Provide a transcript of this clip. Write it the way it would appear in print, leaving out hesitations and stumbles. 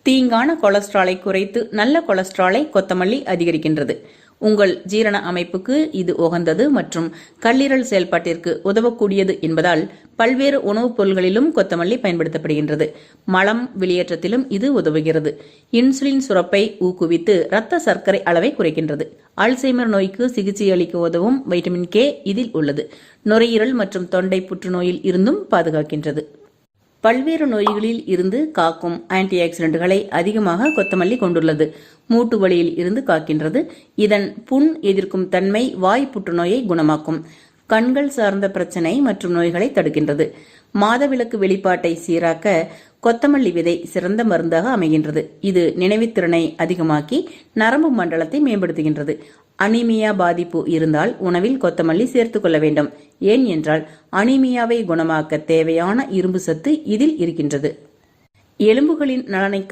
தீங்கான கொலஸ்ட்ராலை குறைத்து நல்ல கொலஸ்ட்ராலை கொத்தமல்லி அதிகரிக்கின்றது. உங்கள் ஜீரண அமைப்புக்கு இது உகந்தது மற்றும் கல்லீரல் செயல்பாட்டிற்கு உதவக்கூடியது என்பதால் பல்வேறு உணவுப் பொருள்களிலும் கொத்தமல்லி பயன்படுத்தப்படுகின்றது. மலம் வெளியேற்றத்திலும் இது உதவுகிறது. இன்சுலின் சுரப்பை ஊக்குவித்து இரத்த சர்க்கரை அளவை குறைக்கின்றது. அல்சைமர் நோய்க்கு சிகிச்சை அளிக்க உதவும் வைட்டமின் கே இதில் உள்ளது. நுரையீரல் மற்றும் தொண்டை புற்றுநோயில் இருந்தும் பாதுகாக்கின்றது. பல்வேறு நோய்களில் இருந்து காக்கும் ஆன்டி ஆக்சிடென்ட்களை அதிகமாக கொத்தமல்லி கொண்டுள்ளது. மூட்டு வலியில் இருந்து காக்கின்றது. இதன் புண் எதிர்க்கும் தன்மை வாய் புற்றுநோயை குணமாக்கும். கண்கள் சார்ந்த பிரச்சனை மற்றும் நோய்களை தடுக்கின்றது. மாதவிலக்கு வெளிப்பாட்டை சீராக்க கொத்தமல்லி விதை சிறந்த மருந்தாக அமைகின்றது. இது நினைவுத்திறனை அதிகமாக்கி நரம்பு மண்டலத்தை மேம்படுத்துகின்றது. அனீமியா பாதிப்பு இருந்தால் உணவில் கொத்தமல்லி சேர்த்துக் கொள்ள வேண்டும். ஏன் என்றால் அனீமியாவை குணமாக்க தேவையான இரும்பு சத்து இதில் இருக்கின்றது. எலும்புகளின் நலனை